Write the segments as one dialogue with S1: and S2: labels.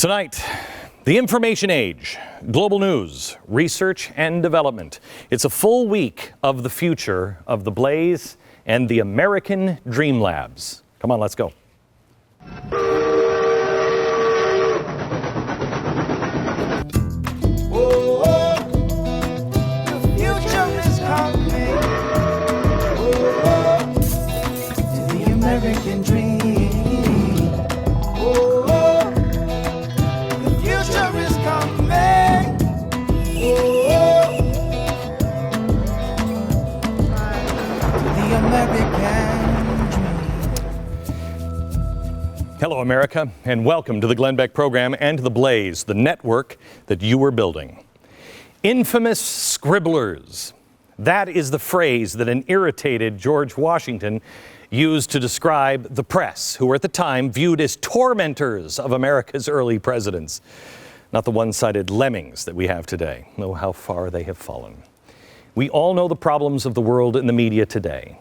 S1: Tonight, the information age, global news, research and development. It's a full week of the future of the Blaze and the American Dream Labs. Come on, let's go. Hello, America, and welcome to the Glenn Beck program and to the Blaze, the network that you were building. Infamous scribblers. That is the phrase that an irritated George Washington used to describe the press, who were at the time viewed as tormentors of America's early presidents. Not the one-sided lemmings that we have today. Know how far they have fallen. We all know the problems of the world and the media today.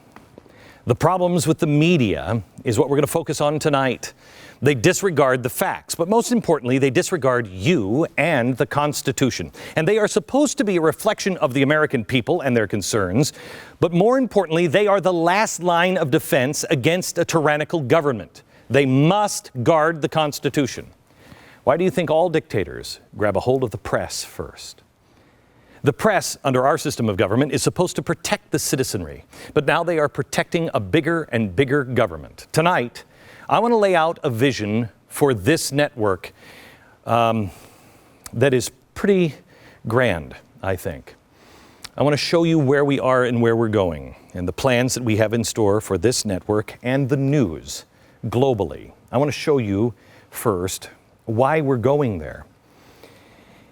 S1: The problems with the media is what we're going to focus on tonight. They disregard the facts, but most importantly, they disregard you and the Constitution. And they are supposed to be a reflection of the American people and their concerns, but more importantly, they are the last line of defense against a tyrannical government. They must guard the Constitution. Why do you think all dictators grab a hold of the press first? The press, under our system of government, is supposed to protect the citizenry, but now they are protecting a bigger and bigger government. Tonight, I want to lay out a vision for this network that is pretty grand, I think. I want to show you where we are and where we're going, and the plans that we have in store for this network and the news globally. I want to show you first why we're going there.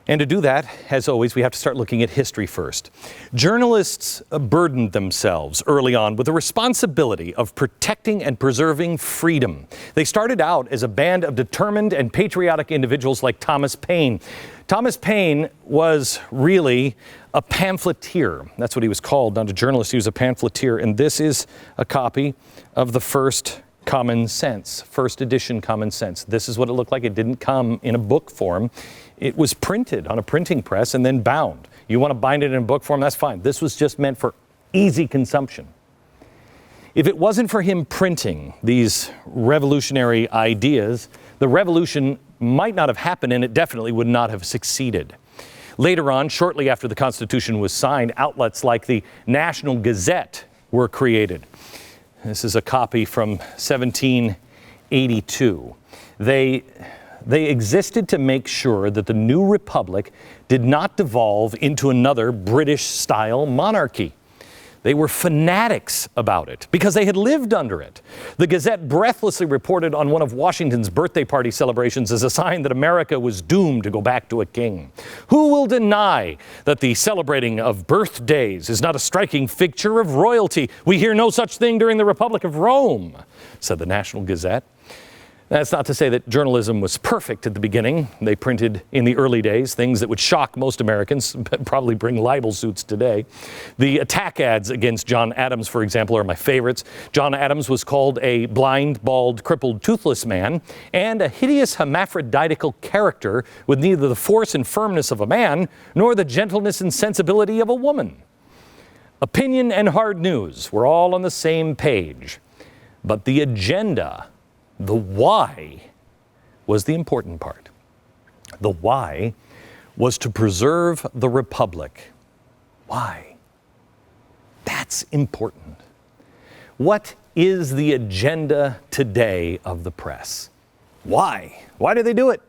S1: And to do that, as always, we have to start looking at history first. Journalists burdened themselves early on with the responsibility of protecting and preserving freedom. They started out as a band of determined and patriotic individuals like Thomas Paine. Thomas Paine was really a pamphleteer. That's what he was called, not a journalist. He was a pamphleteer. And this is a copy of the first Common Sense, first edition Common Sense. This is what it looked like. It didn't come in a book form. It was printed on a printing press and then bound. You want to bind it in book form, that's fine. This was just meant for easy consumption. If it wasn't for him printing these revolutionary ideas, the revolution might not have happened and it definitely would not have succeeded. Later on, shortly after the Constitution was signed, outlets like the National Gazette were created. This is a copy from 1782. They existed to make sure that the new republic did not devolve into another British-style monarchy. They were fanatics about it because they had lived under it. The Gazette breathlessly reported on one of Washington's birthday party celebrations as a sign that America was doomed to go back to a king. Who will deny that the celebrating of birthdays is not a striking figure of royalty? We hear no such thing during the Republic of Rome, said the National Gazette. That's not to say that journalism was perfect at the beginning. They printed in the early days things that would shock most Americans, but probably bring libel suits today. The attack ads against John Adams, for example, are my favorites. John Adams was called a blind, bald, crippled, toothless man and a hideous hermaphroditical character with neither the force and firmness of a man nor the gentleness and sensibility of a woman. Opinion and hard news were all on the same page, but the agenda, the why, was the important part. The why was to preserve the republic. Why? That's important. What is the agenda today of the press? Why? Why do they do it?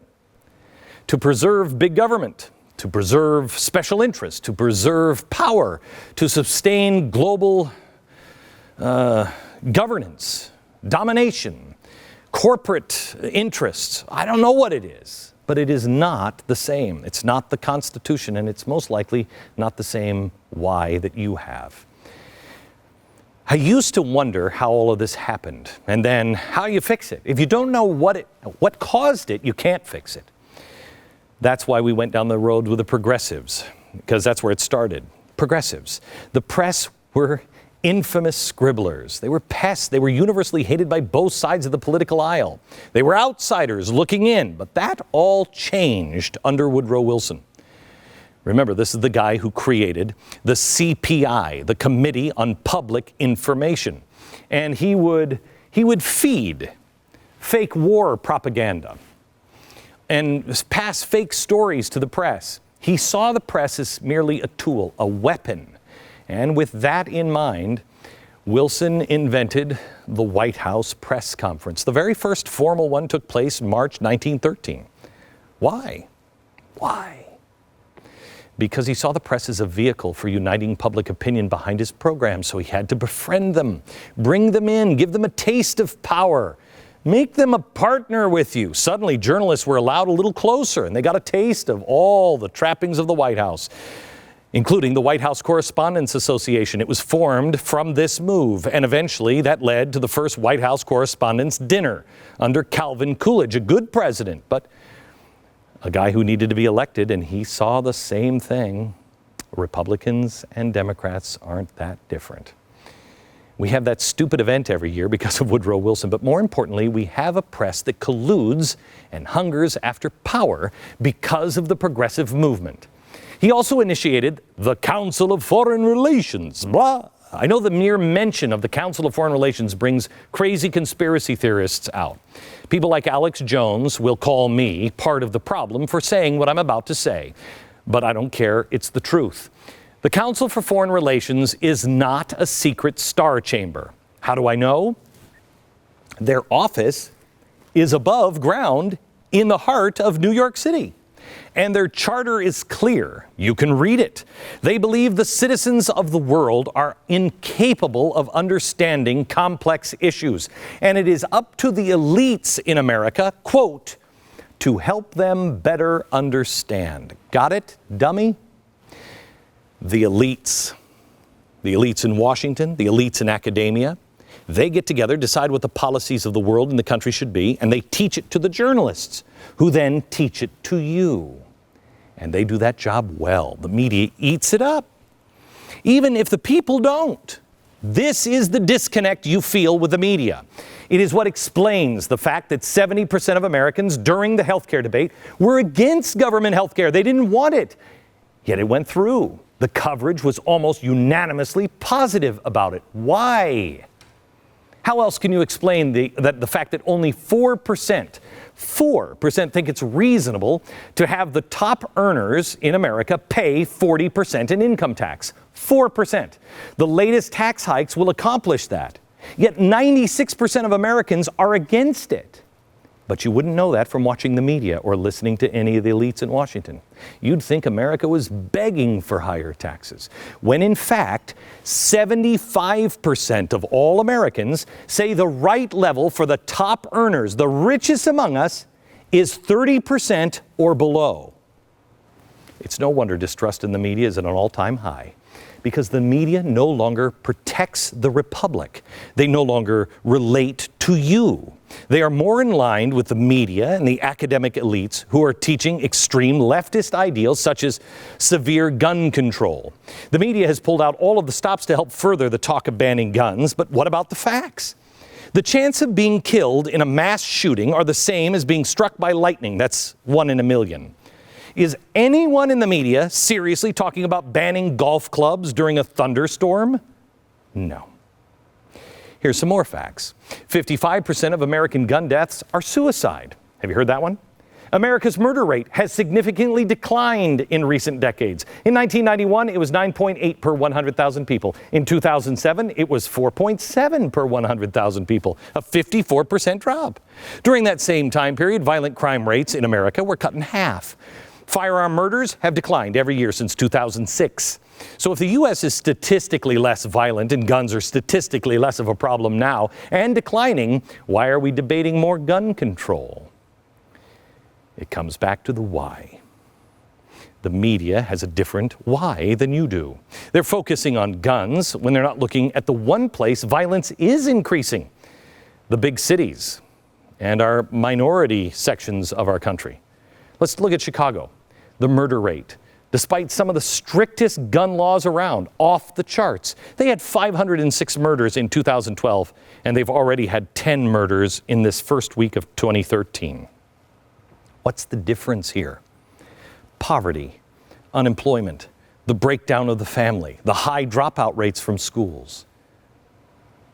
S1: To preserve big government, to preserve special interests, to preserve power, to sustain global governance, domination, corporate interests. I don't know what it is, but it is not the same. It's not the Constitution, and it's most likely not the same why that you have. I used to wonder how all of this happened, and then how you fix it. If you don't know what caused it, you can't fix it. That's why we went down the road with the progressives, because that's where it started. Progressives. The press were Infamous scribblers. They were pests. They were universally hated by both sides of the political aisle. They were outsiders looking in, but that all changed under Woodrow Wilson. Remember, this is the guy who created the CPI, the Committee on Public Information. And he would feed fake war propaganda and pass fake stories to the press. He saw the press as merely a tool, a weapon. And with that in mind, Wilson invented the White House press conference. The very first formal one took place in March 1913. Why? Why? Because he saw the press as a vehicle for uniting public opinion behind his program, so he had to befriend them, bring them in, give them a taste of power, make them a partner with you. Suddenly, journalists were allowed a little closer, and they got a taste of all the trappings of the White House, including the White House Correspondents Association. It was formed from this move, and eventually that led to the first White House Correspondents' Dinner under Calvin Coolidge, a good president, but a guy who needed to be elected, and he saw the same thing. Republicans and Democrats aren't that different. We have that stupid event every year because of Woodrow Wilson, but more importantly, we have a press that colludes and hungers after power because of the progressive movement. He also initiated the Council of Foreign Relations, blah. I know the mere mention of the Council of Foreign Relations brings crazy conspiracy theorists out. People like Alex Jones will call me part of the problem for saying what I'm about to say. But I don't care, it's the truth. The Council for Foreign Relations is not a secret star chamber. How do I know? Their office is above ground in the heart of New York City. And their charter is clear. You can read it. They believe the citizens of the world are incapable of understanding complex issues. And it is up to the elites in America, quote, to help them better understand. Got it, dummy? The elites in Washington, the elites in academia, they get together, decide what the policies of the world and the country should be, and they teach it to the journalists, who then teach it to you. And they do that job well. The media eats it up, even if the people don't. This is the disconnect you feel with the media. It is what explains the fact that 70% of Americans during the healthcare debate were against government healthcare. They didn't want it, yet it went through. The coverage was almost unanimously positive about it. Why? How else can you explain the fact that only 4% think it's reasonable to have the top earners in America pay 40% in income tax? 4%. The latest tax hikes will accomplish that. Yet 96% of Americans are against it. But you wouldn't know that from watching the media or listening to any of the elites in Washington. You'd think America was begging for higher taxes, when in fact, 75% of all Americans say the right level for the top earners, the richest among us, is 30% or below. It's no wonder distrust in the media is at an all-time high, because the media no longer protects the republic. They no longer relate to you. They are more in line with the media and the academic elites who are teaching extreme leftist ideals such as severe gun control. The media has pulled out all of the stops to help further the talk of banning guns, but what about the facts? The chance of being killed in a mass shooting are the same as being struck by lightning. That's 1 in a million. Is anyone in the media seriously talking about banning golf clubs during a thunderstorm? No. Here's some more facts. 55% of American gun deaths are suicide. Have you heard that one? America's murder rate has significantly declined in recent decades. In 1991, it was 9.8 per 100,000 people. In 2007, it was 4.7 per 100,000 people, a 54% drop. During that same time period, violent crime rates in America were cut in half. Firearm murders have declined every year since 2006. So if the U.S. is statistically less violent and guns are statistically less of a problem now and declining, why are we debating more gun control? It comes back to the why. The media has a different why than you do. They're focusing on guns when they're not looking at the one place violence is increasing: the big cities and our minority sections of our country. Let's look at Chicago. The murder rate, despite some of the strictest gun laws around, off the charts. They had 506 murders in 2012, and they've already had 10 murders in this first week of 2013. What's the difference here? Poverty, unemployment, the breakdown of the family, the high dropout rates from schools.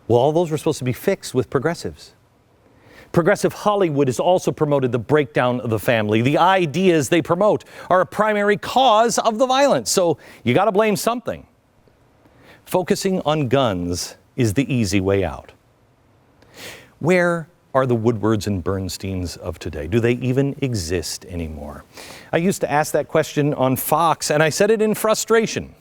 S1: Well, all those were supposed to be fixed with progressives. Progressive Hollywood has also promoted the breakdown of the family. The ideas they promote are a primary cause of the violence, so you got to blame something. Focusing on guns is the easy way out. Where are the Woodwards and Bernsteins of today? Do they even exist anymore? I used to ask that question on Fox, and I said it in frustration.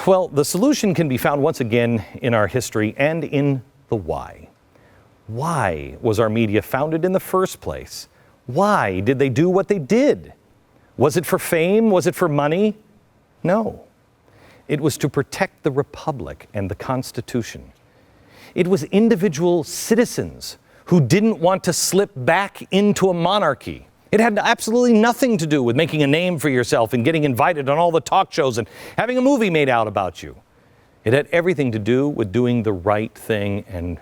S1: Well, the solution can be found once again in our history and in the why. Why was our media founded in the first place? Why did they do what they did? Was it for fame? Was it for money? No. It was to protect the Republic and the Constitution. It was individual citizens who didn't want to slip back into a monarchy. It had absolutely nothing to do with making a name for yourself and getting invited on all the talk shows and having a movie made out about you. It had everything to do with doing the right thing and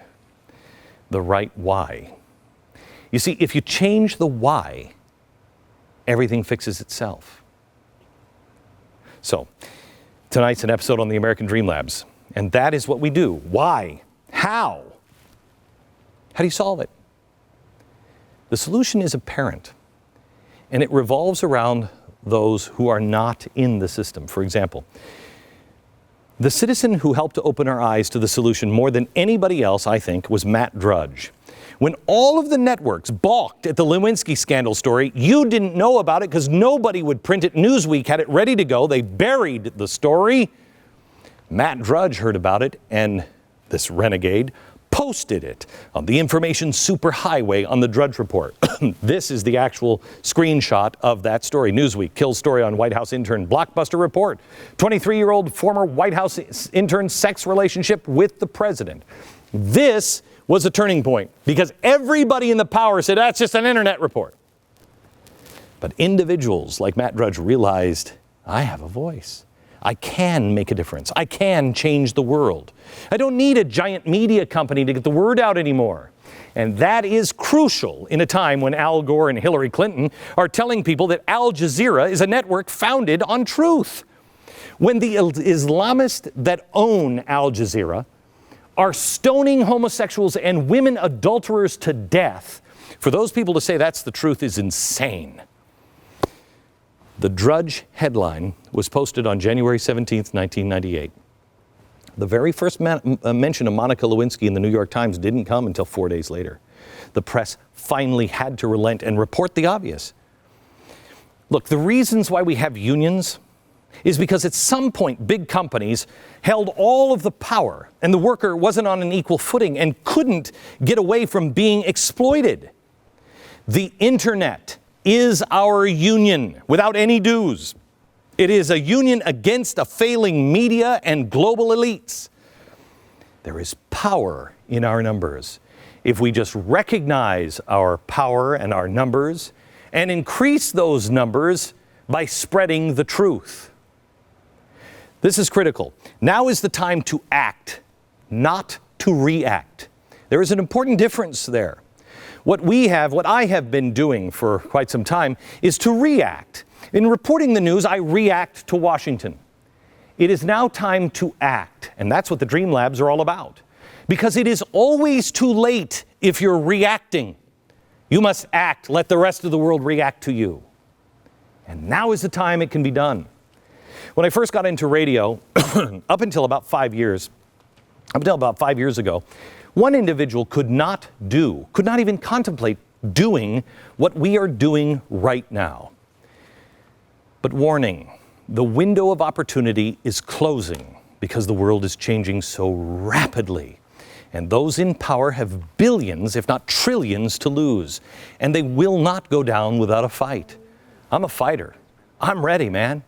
S1: the right why. You see, if you change the why, everything fixes itself. So, tonight's an episode on the American Dream Labs, and that is what we do. Why? How? How do you solve it? The solution is apparent, and it revolves around those who are not in the system. For example, the citizen who helped to open our eyes to the solution more than anybody else, I think, was Matt Drudge. When all of the networks balked at the Lewinsky scandal story, you didn't know about it because nobody would print it. Newsweek had it ready to go. They buried the story. Matt Drudge heard about it, and this renegade posted it on the information superhighway on the Drudge Report. This is the actual screenshot of that story. Newsweek kills story on White House intern blockbuster report. 23-year-old former White House intern sex relationship with the president. This was a turning point because everybody in the power said that's just an internet report. But individuals like Matt Drudge realized, I have a voice. I can make a difference. I can change the world. I don't need a giant media company to get the word out anymore. And that is crucial in a time when Al Gore and Hillary Clinton are telling people that Al Jazeera is a network founded on truth. When the Islamists that own Al Jazeera are stoning homosexuals and women adulterers to death, for those people to say that's the truth is insane. The Drudge headline was posted on January 17th, 1998. The very first mention of Monica Lewinsky in the New York Times didn't come until 4 days later. The press finally had to relent and report the obvious. Look, the reasons why we have unions is because at some point big companies held all of the power and the worker wasn't on an equal footing and couldn't get away from being exploited. The internet is our union without any dues. It is a union against a failing media and global elites. There is power in our numbers. If we just recognize our power and our numbers and increase those numbers by spreading the truth. This is critical. Now is the time to act, not to react. There is an important difference there. What I have been doing for quite some time is to react. In reporting the news, I react to Washington. It is now time to act, and that's what the Dream Labs are all about. Because it is always too late if you're reacting. You must act, let the rest of the world react to you. And now is the time it can be done. When I first got into radio, up until about 5 years ago, one individual could not even contemplate doing what we are doing right now. But warning, the window of opportunity is closing because the world is changing so rapidly. And those in power have billions, if not trillions, to lose. And they will not go down without a fight. I'm a fighter. I'm ready, man.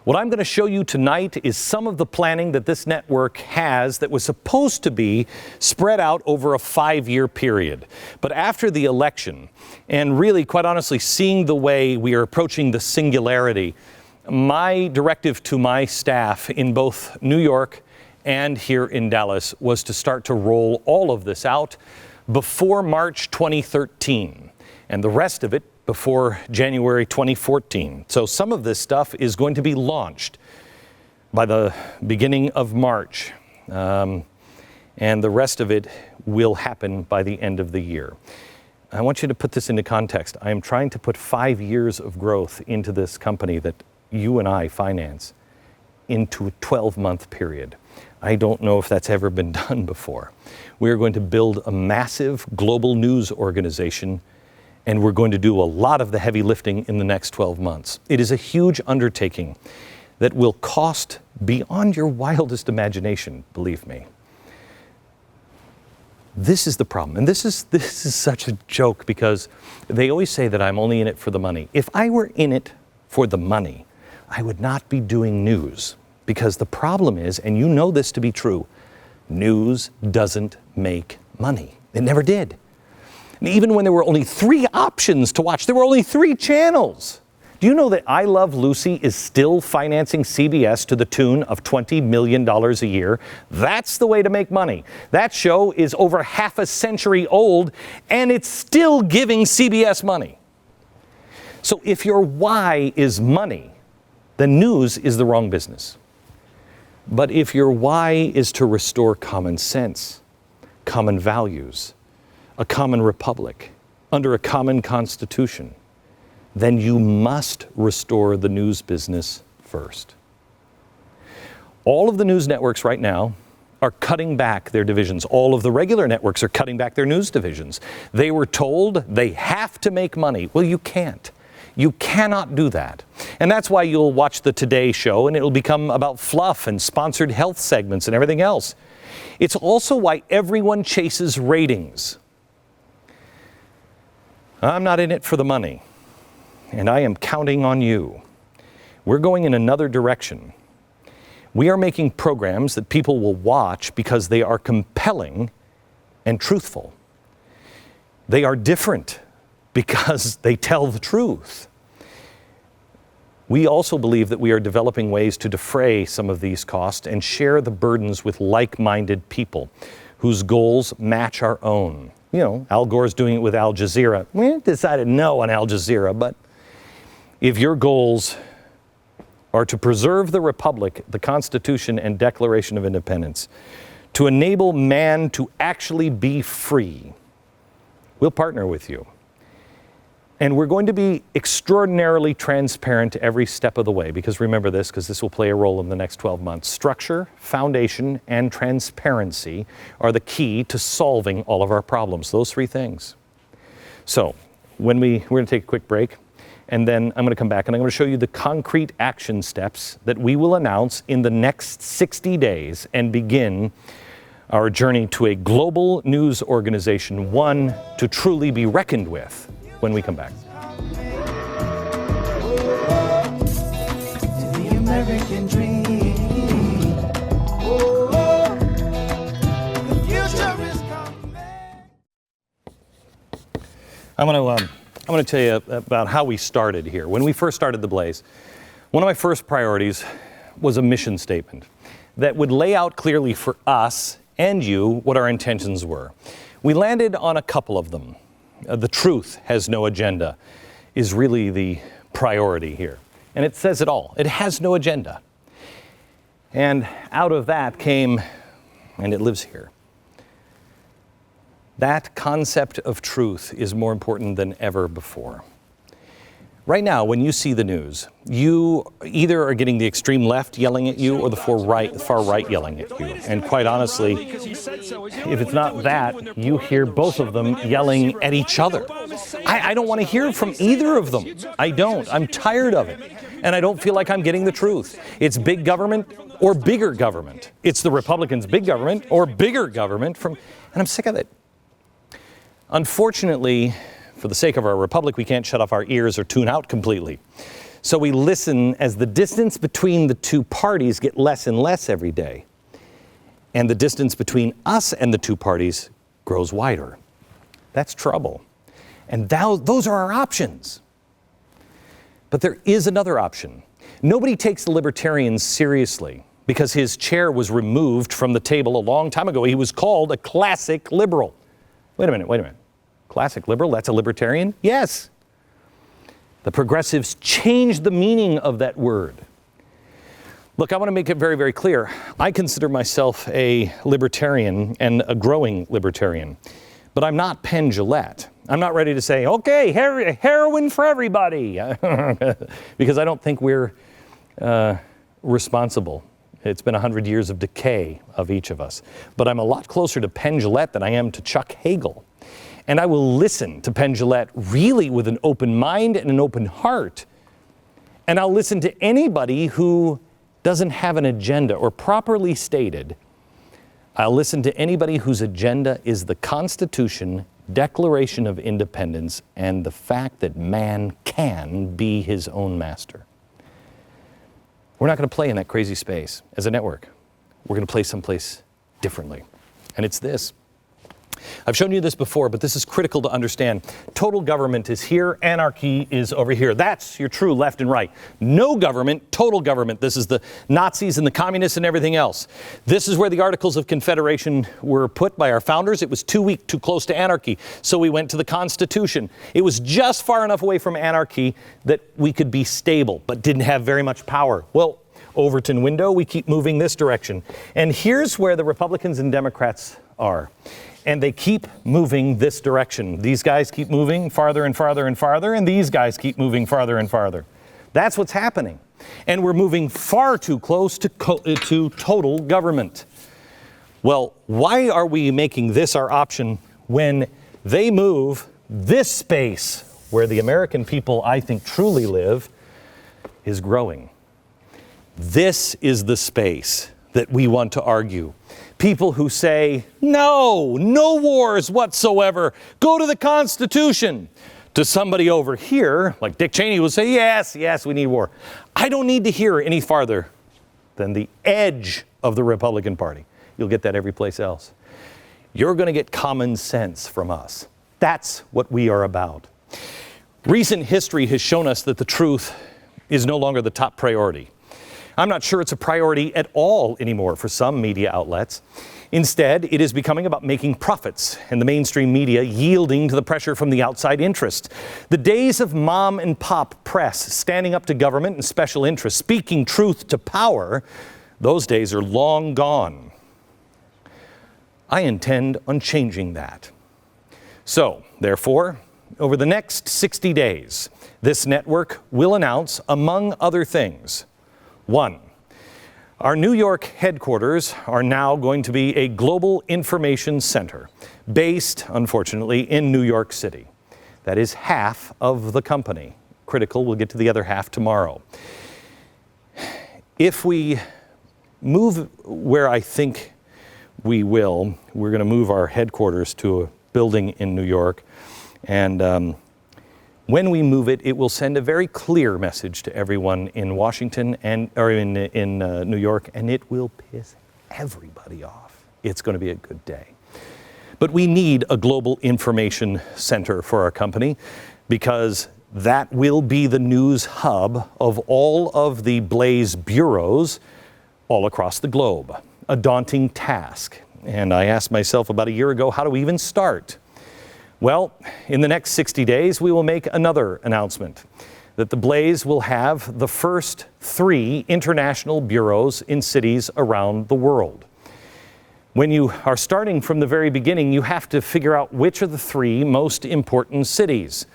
S1: What I'm going to show you tonight is some of the planning that this network has that was supposed to be spread out over a 5-year period. But after the election, and really, quite honestly, seeing the way we are approaching the singularity, my directive to my staff in both New York and here in Dallas was to start to roll all of this out before March 2013, and the rest of it before January 2014. So some of this stuff is going to be launched by the beginning of March, and the rest of it will happen by the end of the year. I want you to put this into context. I am trying to put 5 years of growth into this company that you and I finance into a 12-month period. I don't know if that's ever been done before. We are going to build a massive global news organization, and we're going to do a lot of the heavy lifting in the next 12 months. It is a huge undertaking that will cost beyond your wildest imagination, believe me. This is the problem, and this is such a joke because they always say that I'm only in it for the money. If I were in it for the money, I would not be doing news, because the problem is, and you know this to be true, news doesn't make money. It never did. And even when there were only 3 options to watch, there were only 3 channels. Do you know that I Love Lucy is still financing CBS to the tune of $20 million a year? That's the way to make money. That show is over half a century old, and it's still giving CBS money. So if your why is money, then news is the wrong business. But if your why is to restore common sense, common values, a common republic, under a common constitution, then you must restore the news business first. All of the news networks right now are cutting back their divisions. All of the regular networks are cutting back their news divisions. They were told they have to make money. Well, you can't. You cannot do that. And that's why you'll watch the Today Show and it'll become about fluff and sponsored health segments and everything else. It's also why everyone chases ratings. I'm not in it for the money, and I am counting on you. We're going in another direction. We are making programs that people will watch because they are compelling and truthful. They are different because they tell the truth. We also believe that we are developing ways to defray some of these costs and share the burdens with like-minded people whose goals match our own. You know, Al Gore's doing it with Al Jazeera. We decided no on Al Jazeera, but if your goals are to preserve the Republic, the Constitution, and Declaration of Independence, to enable man to actually be free, we'll partner with you. And we're going to be extraordinarily transparent every step of the way, because remember this, because this will play a role in the next 12 months. Structure, foundation, and transparency are the key to solving all of our problems, those 3 things. So we're going to take a quick break, and then I'm going to come back and I'm going to show you the concrete action steps that we will announce in the next 60 days and begin our journey to a global news organization, one to truly be reckoned with, when we come back.
S2: To the American dream. The future is coming.
S1: I'm going to tell you about how we started here. When we first started The Blaze, one of my first priorities was a mission statement that would lay out clearly for us and you what our intentions were. We landed on a couple of them. The truth has no agenda is really the priority here. And it says it all. It has no agenda. And out of that came, and it lives here, that concept of truth is more important than ever before. Right now, when you see the news, you either are getting the extreme left yelling at you or the far right yelling at you. And quite honestly, if it's not that, you hear both of them yelling at each other. I don't want to hear from either of them. I don't. I'm tired of it. And I don't feel like I'm getting the truth. It's big government or bigger government. It's the Republicans' big government or bigger government and I'm sick of it. Unfortunately, for the sake of our republic, we can't shut off our ears or tune out completely. So we listen as the distance between the two parties get less and less every day. And the distance between us and the two parties grows wider. That's trouble. And those are our options. But there is another option. Nobody takes the libertarians seriously because his chair was removed from the table a long time ago. He was called a classic liberal. Wait a minute. Classic liberal? That's a libertarian? Yes. The progressives changed the meaning of that word. Look, I want to make it very, very clear. I consider myself a libertarian and a growing libertarian. But I'm not Penn Jillette. I'm not ready to say, okay, heroin for everybody, because I don't think we're responsible. It's been 100 years of decay of each of us. But I'm a lot closer to Penn Jillette than I am to Chuck Hagel. And I will listen to Penn Jillette really with an open mind and an open heart. And I'll listen to anybody who doesn't have an agenda, or properly stated, I'll listen to anybody whose agenda is the Constitution, Declaration of Independence, and the fact that man can be his own master. We're not going to play in that crazy space as a network. We're going to play someplace differently. And it's this. I've shown you this before, but this is critical to understand. Total government is here, anarchy is over here. That's your true left and right. No government, total government. This is the Nazis and the communists and everything else. This is where the Articles of Confederation were put by our founders. It was too weak, too close to anarchy, so we went to the Constitution. It was just far enough away from anarchy that we could be stable, but didn't have very much power. Well, Overton window, we keep moving this direction. And here's where the Republicans and Democrats are. And they keep moving this direction. These guys keep moving farther and farther and farther, and these guys keep moving farther and farther. That's what's happening. And we're moving far too close to total government. Well, why are we making this our option when they move this space where the American people, I think, truly live, is growing? This is the space that we want to argue. People who say, no wars whatsoever, go to the Constitution. To somebody over here, like Dick Cheney, will say, yes, we need war. I don't need to hear any farther than the edge of the Republican Party. You'll get that every place else. You're going to get common sense from us. That's what we are about. Recent history has shown us that the truth is no longer the top priority. I'm not sure it's a priority at all anymore for some media outlets. Instead, it is becoming about making profits and the mainstream media yielding to the pressure from the outside interest. The days of mom and pop press standing up to government and special interests, speaking truth to power, those days are long gone. I intend on changing that. So, therefore, over the next 60 days, this network will announce, among other things, 1. Our New York headquarters are now going to be a global information center based, unfortunately, in New York City. That is half of the company. Critical, we'll get to the other half tomorrow. If we move where I think we will, we're going to move our headquarters to a building in New York, and when we move it, it will send a very clear message to everyone in Washington or in New York, and it will piss everybody off. It's going to be a good day. But we need a global information center for our company because that will be the news hub of all of the Blaze bureaus all across the globe. A daunting task. And I asked myself about a year ago, how do we even start? Well, in the next 60 days, we will make another announcement that the Blaze will have the first 3 international bureaus in cities around the world. When you are starting from the very beginning, you have to figure out which are the 3 most important cities.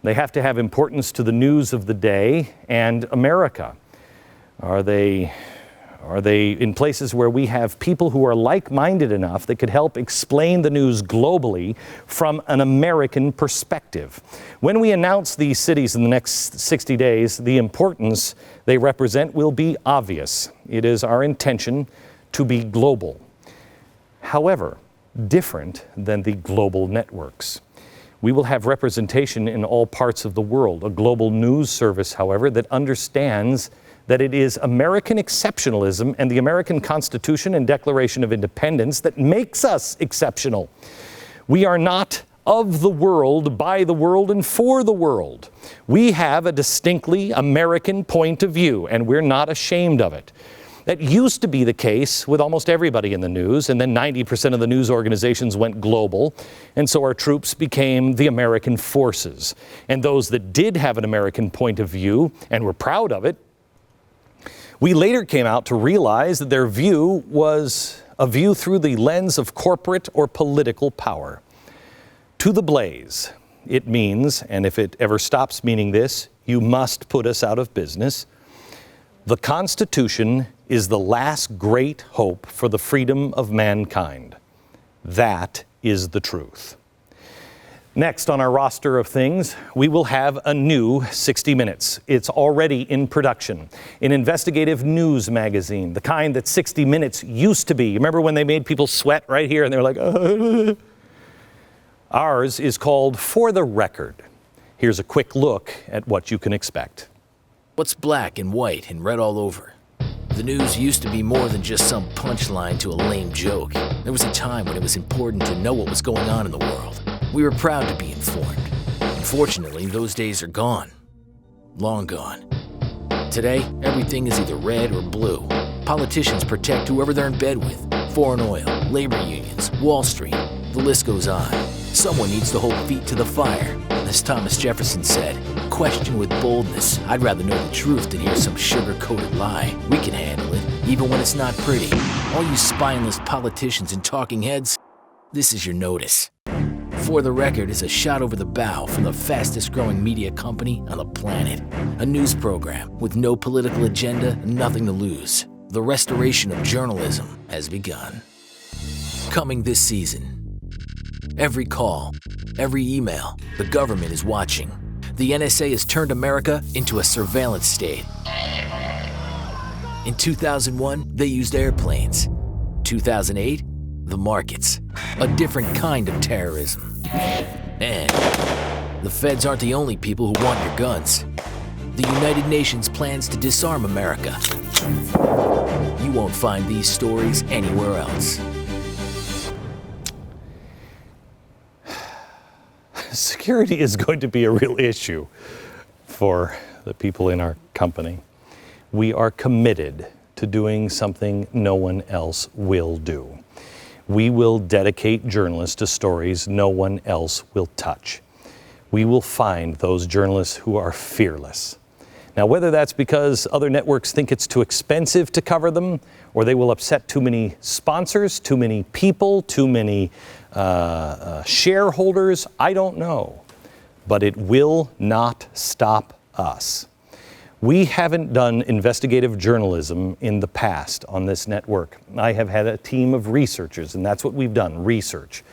S1: They have to have importance to the news of the day and America. Are they in places where we have people who are like-minded enough that could help explain the news globally from an American perspective? When we announce these cities in the next 60 days, the importance they represent will be obvious. It is our intention to be global. However, different than the global networks. We will have representation in all parts of the world, a global news service, however, that understands that it is American exceptionalism and the American Constitution and Declaration of Independence that makes us exceptional. We are not of the world, by the world, and for the world. We have a distinctly American point of view, and we're not ashamed of it. That used to be the case with almost everybody in the news, and then 90% of the news organizations went global, and so our troops became the American forces. And those that did have an American point of view and were proud of it, we later came out to realize that their view was a view through the lens of corporate or political power. To the blaze, it means, and if it ever stops meaning this, you must put us out of business. The Constitution is the last great hope for the freedom of mankind. That is the truth. Next on our roster of things, we will have a new 60 Minutes. It's already in production. An investigative news magazine, the kind that 60 Minutes used to be. Remember when they made people sweat right here and they were like, Ours is called For the Record. Here's a quick look at what you can expect.
S3: What's black and white and red all over? The news used to be more than just some punchline to a lame joke. There was a time when it was important to know what was going on in the world. We were proud to be informed. Unfortunately, those days are gone. Long gone. Today, everything is either red or blue. Politicians protect whoever they're in bed with. Foreign oil, labor unions, Wall Street. The list goes on. Someone needs to hold feet to the fire. As Thomas Jefferson said, question with boldness. I'd rather know the truth than hear some sugar-coated lie. We can handle it, even when it's not pretty. All you spineless politicians and talking heads, this is your notice. For the Record is a shot over the bow from the fastest-growing media company on the planet. A news program with no political agenda and nothing to lose. The restoration of journalism has begun. Coming this season. Every call, every email, the government is watching. The NSA has turned America into a surveillance state. In 2001, they used airplanes. 2008, the markets. A different kind of terrorism. And the feds aren't the only people who want your guns. The United Nations plans to disarm America. You won't find these stories anywhere else.
S1: Security is going to be a real issue for the people in our company. We are committed to doing something no one else will do. We will dedicate journalists to stories no one else will touch. We will find those journalists who are fearless. Now, whether that's because other networks think it's too expensive to cover them, or they will upset too many sponsors, too many people, too many shareholders, I don't know. But it will not stop us. We haven't done investigative journalism in the past on this network. I have had a team of researchers, and that's what we've done, research.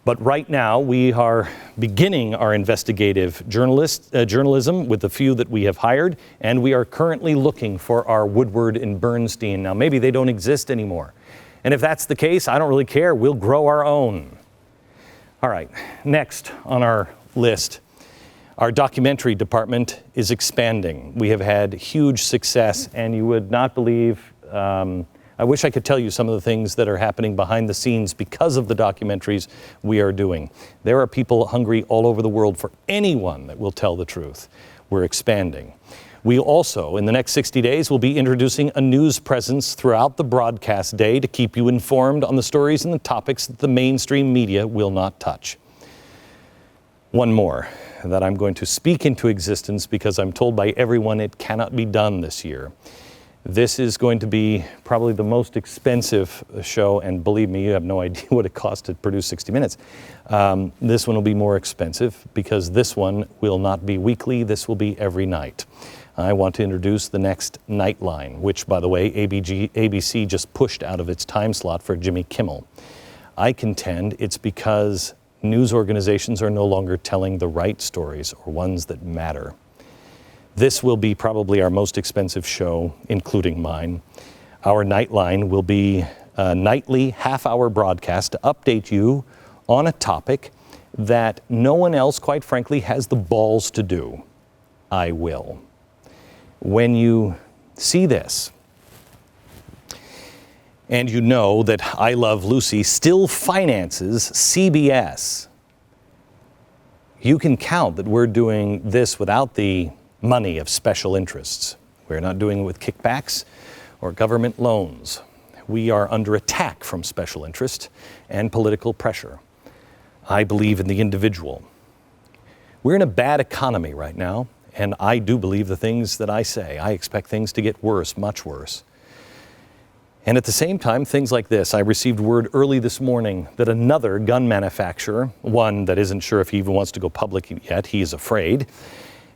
S1: But right now, we are beginning our investigative journalism with the few that we have hired, and we are currently looking for our Woodward and Bernstein. Now, maybe they don't exist anymore. And if that's the case, I don't really care. We'll grow our own. All right, next on our list, our documentary department is expanding. We have had huge success, and you would not believe, I wish I could tell you some of the things that are happening behind the scenes because of the documentaries we are doing. There are people hungry all over the world for anyone that will tell the truth. We're expanding. We also, in the next 60 days, will be introducing a news presence throughout the broadcast day to keep you informed on the stories and the topics that the mainstream media will not touch. One more that I'm going to speak into existence because I'm told by everyone it cannot be done this year. This is going to be probably the most expensive show, and believe me, you have no idea what it costs to produce 60 Minutes. This one will be more expensive because this one will not be weekly, this will be every night. I want to introduce the next Nightline, which, by the way, ABC just pushed out of its time slot for Jimmy Kimmel. I contend it's because news organizations are no longer telling the right stories or ones that matter. This will be probably our most expensive show, including mine. Our Nightline will be a nightly half-hour broadcast to update you on a topic that no one else, quite frankly, has the balls to do. I will. When you see this, and you know that I Love Lucy still finances CBS, you can count that we're doing this without the money of special interests. We're not doing it with kickbacks or government loans. We are under attack from special interest and political pressure. I believe in the individual. We're in a bad economy right now, and I do believe the things that I say. I expect things to get worse, much worse. And at the same time, things like this. I received word early this morning that another gun manufacturer, one that isn't sure if he even wants to go public yet, he is afraid,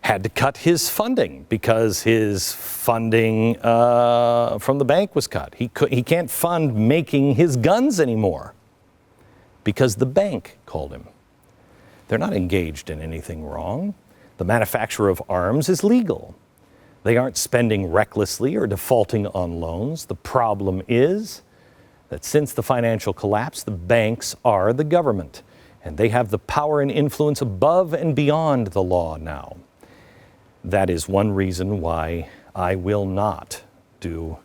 S1: had to cut his funding because his funding from the bank was cut. He can't fund making his guns anymore because the bank called him. They're not engaged in anything wrong. The manufacture of arms is legal. They aren't spending recklessly or defaulting on loans. The problem is that since the financial collapse, the banks are the government, and they have the power and influence above and beyond the law now. That is one reason why I will not do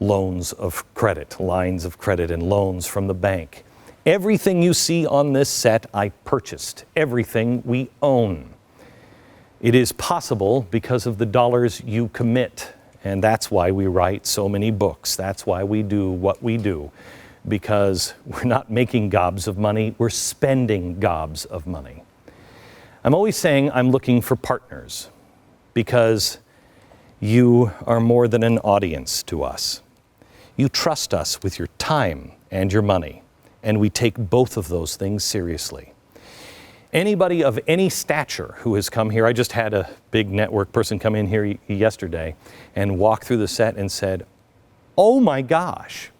S1: loans of credit, lines of credit and loans from the bank. Everything you see on this set, I purchased. Everything we own. It is possible because of the dollars you commit, and that's why we write so many books. That's why we do what we do, because we're not making gobs of money, we're spending gobs of money. I'm always saying I'm looking for partners, because you are more than an audience to us. You trust us with your time and your money, and we take both of those things seriously. Anybody of any stature who has come here, I just had a big network person come in here yesterday and walk through the set and said, "Oh my gosh."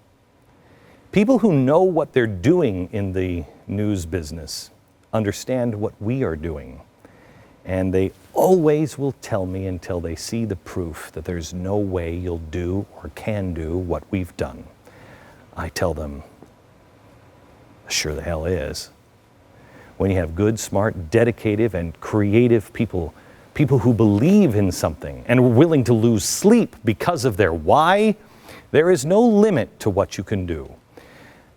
S1: People who know what they're doing in the news business understand what we are doing. And they always will tell me until they see the proof that there's no way you'll do or can do what we've done. I tell them, sure the hell is. When you have good, smart, dedicated, and creative people who believe in something and are willing to lose sleep because of their why, there is no limit to what you can do.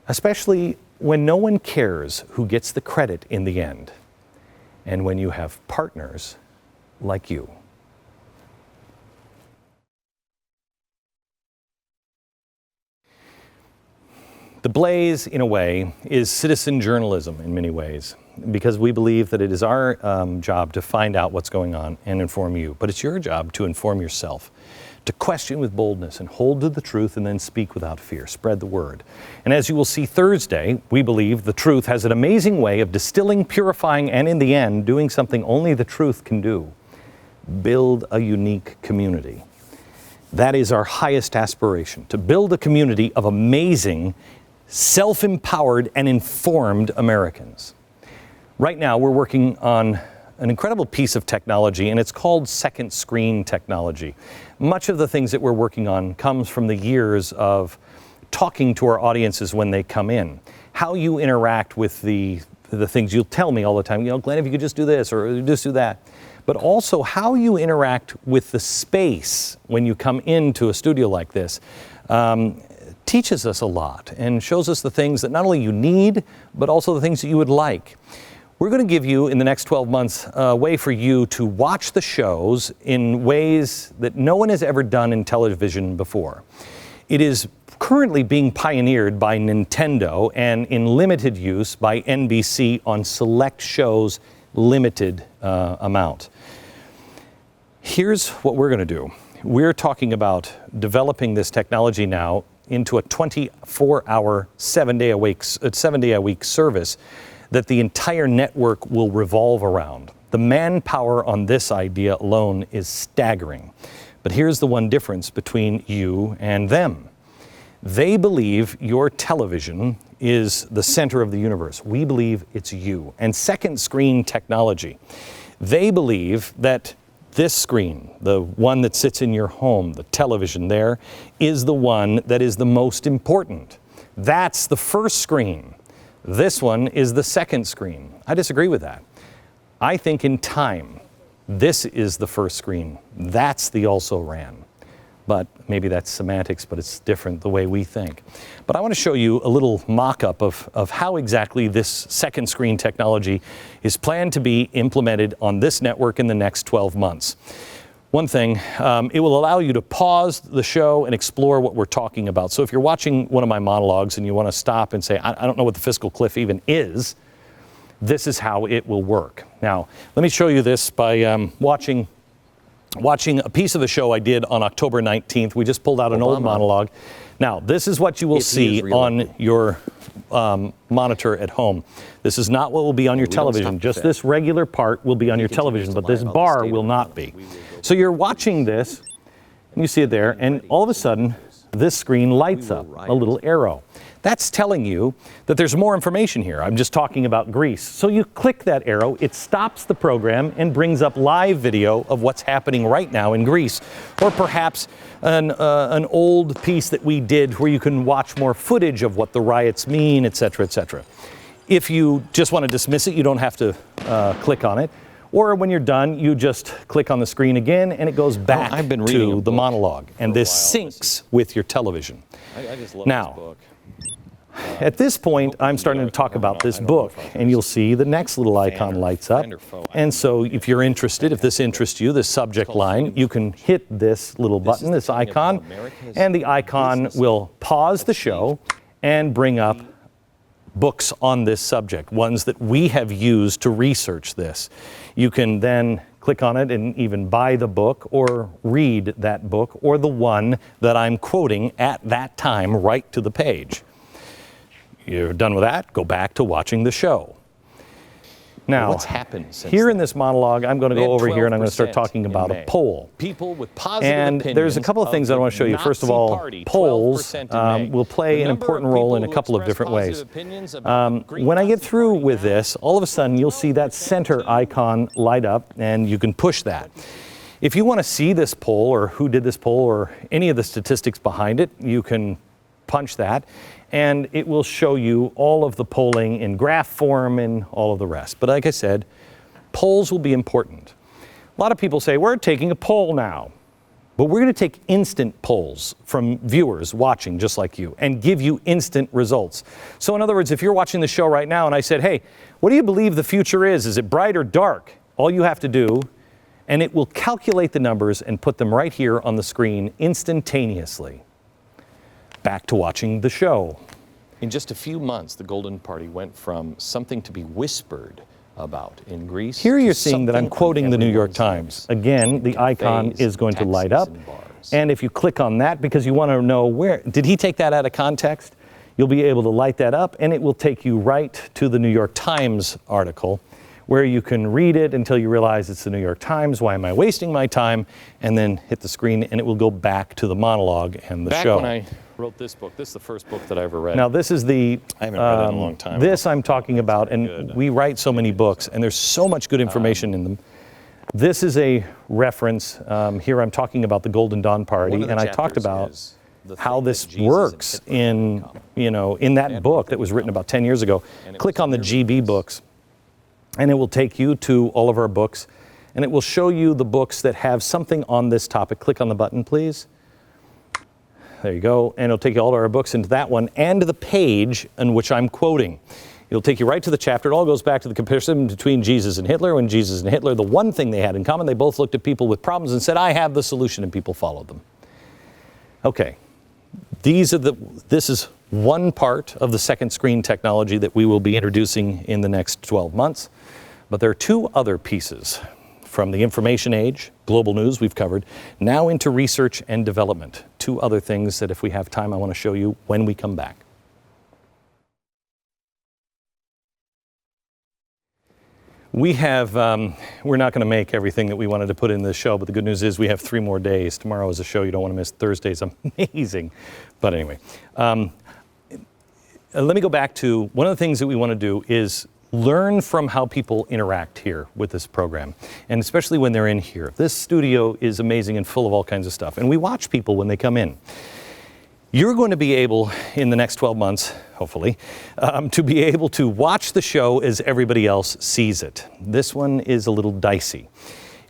S1: Especially when no one cares who gets the credit in the end. And when you have partners like you. The Blaze, in a way, is citizen journalism in many ways, because we believe that it is our job to find out what's going on and inform you. But it's your job to inform yourself, to question with boldness and hold to the truth and then speak without fear. Spread the word. And as you will see Thursday, we believe the truth has an amazing way of distilling, purifying, and in the end, doing something only the truth can do. Build a unique community. That is our highest aspiration, to build a community of amazing, self-empowered and informed Americans. Right now, we're working on an incredible piece of technology, and it's called second screen technology. Much of the things that we're working on comes from the years of talking to our audiences when they come in. How you interact with the things you'll tell me all the time, Glenn, if you could just do this or just do that. But also how you interact with the space when you come into a studio like this. Teaches us a lot and shows us the things that not only you need, but also the things that you would like. We're going to give you, in the next 12 months, a way for you to watch the shows in ways that no one has ever done in television before. It is currently being pioneered by Nintendo and in limited use by NBC on select shows, limited amount. Here's what we're going to do. We're talking about developing this technology now into a 24-hour, 7-day-a-week service that the entire network will revolve around. The manpower on this idea alone is staggering. But here's the one difference between you and them. They believe your television is the center of the universe. We believe it's you. And second screen technology. They believe that this screen, the one that sits in your home, the television there, is the one that is the most important. That's the first screen. This one is the second screen. I disagree with that. I think in time, this is the first screen. That's the also ran. But maybe that's semantics, but it's different the way we think. But I want to show you a little mock-up of how exactly this second screen technology is planned to be implemented on this network in the next 12 months. One thing, it will allow you to pause the show and explore what we're talking about. So if you're watching one of my monologues and you want to stop and say, I don't know what the fiscal cliff even is, this is how it will work. Now, let me show you this by watching a piece of the show I did on October 19th. We just pulled out an old monologue. Now, this is what you will see on your monitor at home. This is not what will be on your television. Just this regular part will be on your television, but this bar will not be. So you're watching this, and you see it there, and all of a sudden, this screen lights up, a little arrow. That's telling you that there's more information here. I'm just talking about Greece. So you click that arrow, it stops the program and brings up live video of what's happening right now in Greece. Or perhaps an old piece that we did where you can watch more footage of what the riots mean, etc., etc. If you just want to dismiss it, you don't have to click on it. Or when you're done, you just click on the screen again and it goes back to the monologue. And this syncs with your television.
S4: I just love
S1: now,
S4: this book.
S1: At this point, I'm starting to talk about this book, and you'll see the next little icon lights up. And so if you're interested, if this interests you, this subject line, you can hit this little button, this icon, and the icon will pause the show and bring up books on this subject, ones that we have used to research this. You can then click on it and even buy the book or read that book or the one that I'm quoting at that time right to the page. You're done with that, go back to watching the show. Now,
S4: what's happened since
S1: here in this monologue, I'm going to go over here and I'm going to start talking about a poll.
S4: People with positive
S1: and there's a couple of things I want to show you. First of all, polls will play an important role in a couple of different ways. When I get through with this, all of a sudden you'll see that center icon light up and you can push that. If you want to see this poll or who did this poll or any of the statistics behind it, you can punch that and it will show you all of the polling in graph form and all of the rest. But like I said, polls will be important. A lot of people say, we're taking a poll now. But we're going to take instant polls from viewers watching just like you and give you instant results. So in other words, if you're watching the show right now and I said, hey, what do you believe the future is? Is it bright or dark? All you have to do, and it will calculate the numbers and put them right here on the screen instantaneously. Back to watching the show.
S4: In just a few months, the Golden Party went from something to be whispered about in Greece.
S1: Here you're seeing that I'm quoting the New York Times. Again, the icon is going to light up. And if you click on that because you want to know where, did he take that out of context? You'll be able to light that up and it will take you right to the New York Times article where you can read it until you realize it's the New York Times. Why am I wasting my time? And then hit the screen and it will go back to the monologue and the show.
S4: When I wrote this book, this is the first book that I ever read.
S1: Now this is the,
S4: I haven't read it in a long time.
S1: This I'm talking about, and we write so many books and there's so much good information in them. This is a reference, here I'm talking about the Golden Dawn Party, and I talked about how this works in, in that book that was written about 10 years ago. Click on the GB books and it will take you to all of our books and it will show you the books that have something on this topic. Click on the button, please. There you go, and it'll take you all to our books into that one and the page in which I'm quoting. It'll take you right to the chapter. It all goes back to the comparison between Jesus and Hitler. When Jesus and Hitler, the one thing they had in common, they both looked at people with problems and said, I have the solution, and people followed them. Okay, this is one part of the second screen technology that we will be introducing in the next 12 months. But there are two other pieces from the information age, global news we've covered, now into research and development. Two other things that if we have time, I want to show you when we come back. We have, we're not going to make everything that we wanted to put in this show, but the good news is we have 3 more days. Tomorrow is a show you don't want to miss. Thursday's amazing. But anyway, let me go back to one of the things that we want to do is learn from how people interact here with this program, and especially when they're in here. This studio is amazing and full of all kinds of stuff, and we watch people when they come in. You're going to be able, in the next 12 months, hopefully, to be able to watch the show as everybody else sees it. This one is a little dicey.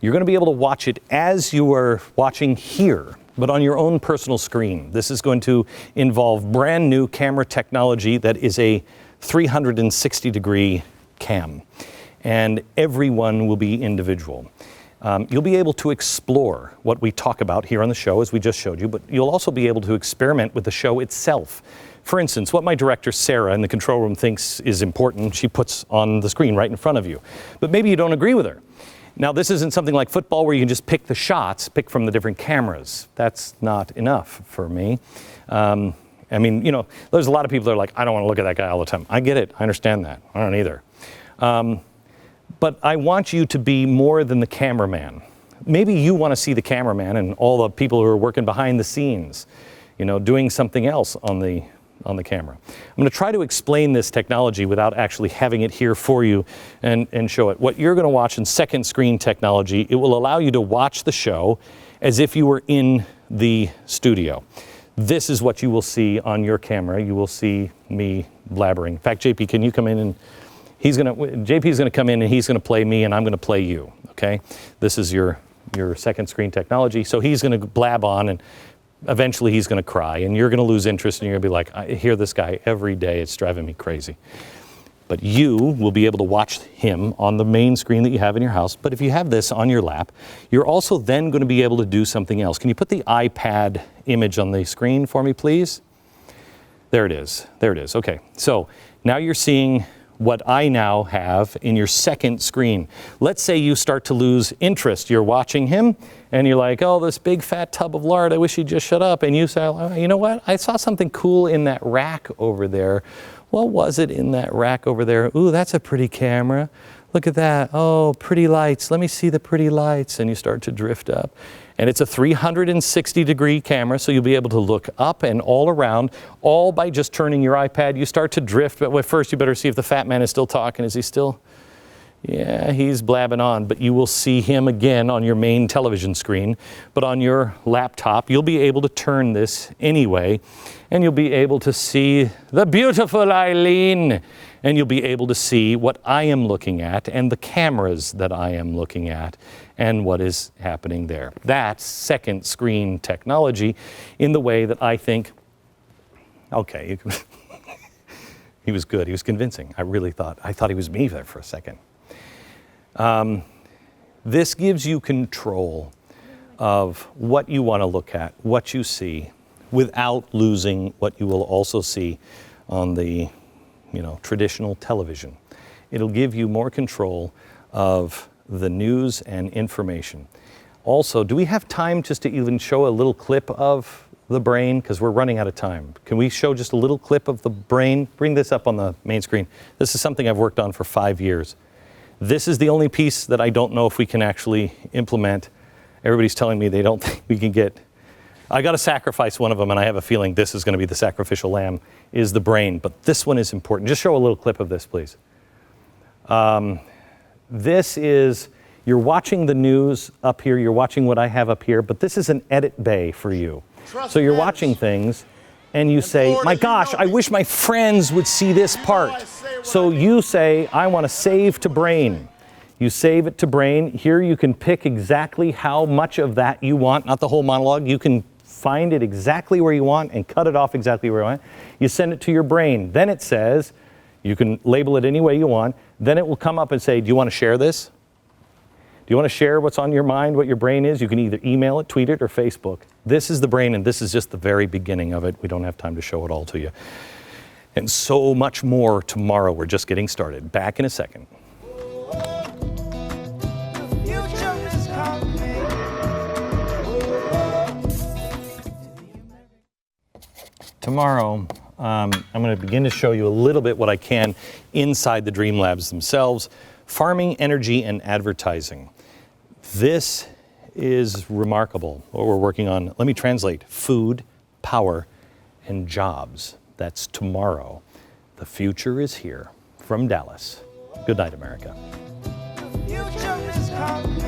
S1: You're going to be able to watch it as you are watching here, but on your own personal screen. This is going to involve brand new camera technology that is a 360-degree cam, and everyone will be individual. You'll be able to explore what we talk about here on the show, as we just showed you, but you'll also be able to experiment with the show itself. For instance, what my director, Sarah, in the control room thinks is important, she puts on the screen right in front of you. But maybe you don't agree with her. Now, this isn't something like football where you can just pick the shots, pick from the different cameras. That's not enough for me. I mean, you know, there's a lot of people that are like, I don't want to look at that guy all the time. I get it. I understand that. I don't either. But I want you to be more than the cameraman. Maybe you want to see the cameraman and all the people who are working behind the scenes, you know, doing something else on the camera. I'm going to try to explain this technology without actually having it here for you and show it. What you're going to watch in second screen technology, it will allow you to watch the show as if you were in the studio. This is what you will see on your camera. You will see me blabbering. In fact, JP, can you come in and JP is going to come in and he's going to play me and I'm going to play you, okay? This is your second screen technology. So he's going to blab on and eventually he's going to cry and you're going to lose interest and you're going to be like, I hear this guy every day. It's driving me crazy. But you will be able to watch him on the main screen that you have in your house. But if you have this on your lap, you're also then going to be able to do something else. Can you put the iPad image on the screen for me, please? There it is. There it is. Okay. So now you're seeing what I now have in your second screen. Let's say you start to lose interest. You're watching him and you're like, oh, this big fat tub of lard, I wish he'd just shut up. And you say, oh, you know what? I saw something cool in that rack over there. What was it in that rack over there? Ooh, that's a pretty camera. Look at that. Oh, pretty lights. Let me see the pretty lights. And you start to drift up. And it's a 360-degree camera, so you'll be able to look up and all around, all by just turning your iPad. You start to drift, but first you better see if the fat man is still talking. Is he still? Yeah, he's blabbing on, but you will see him again on your main television screen. But on your laptop, you'll be able to turn this anyway, and you'll be able to see the beautiful Eileen. And you'll be able to see what I am looking at and the cameras that I am looking at and what is happening there. That's second screen technology in the way that I think, okay, he was good, he was convincing. I thought he was me there for a second. This gives you control of what you want to look at, what you see, without losing what you will also see on the traditional television. It'll give you more control of the news and information. Also, do we have time just to even show a little clip of the brain? Because we're running out of time. Can we show just a little clip of the brain? Bring this up on the main screen. This is something I've worked on for 5 years. This is the only piece that I don't know if we can actually implement. Everybody's telling me they don't think we can get. I got to sacrifice one of them, and I have a feeling this is going to be the sacrificial lamb, is the brain. But this one is important. Just show a little clip of this, please. This is, you're watching the news up here, you're watching what I have up here, but this is an edit bay for you. So you're watching things, and you say, my gosh, I wish my friends would see this part. So you say, I want to save to brain. You save it to brain. Here you can pick exactly how much of that you want, not the whole monologue. You can find it exactly where you want and cut it off exactly where you want. You send it to your brain. Then it says, you can label it any way you want. Then it will come up and say, do you want to share this? Do you want to share what's on your mind, what your brain is? You can either email it, tweet it, or Facebook. This is the brain, and this is just the very beginning of it. We don't have time to show it all to you. And so much more tomorrow. We're just getting started. Back in a second. Tomorrow, I'm going to begin to show you a little bit what I can inside the Dream Labs themselves. Farming, energy, and advertising. This is remarkable, what we're working on. Let me translate. Food, power, and jobs. That's tomorrow. The future is here. From Dallas. Good night, America.
S2: The future is coming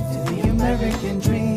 S2: to the American dream.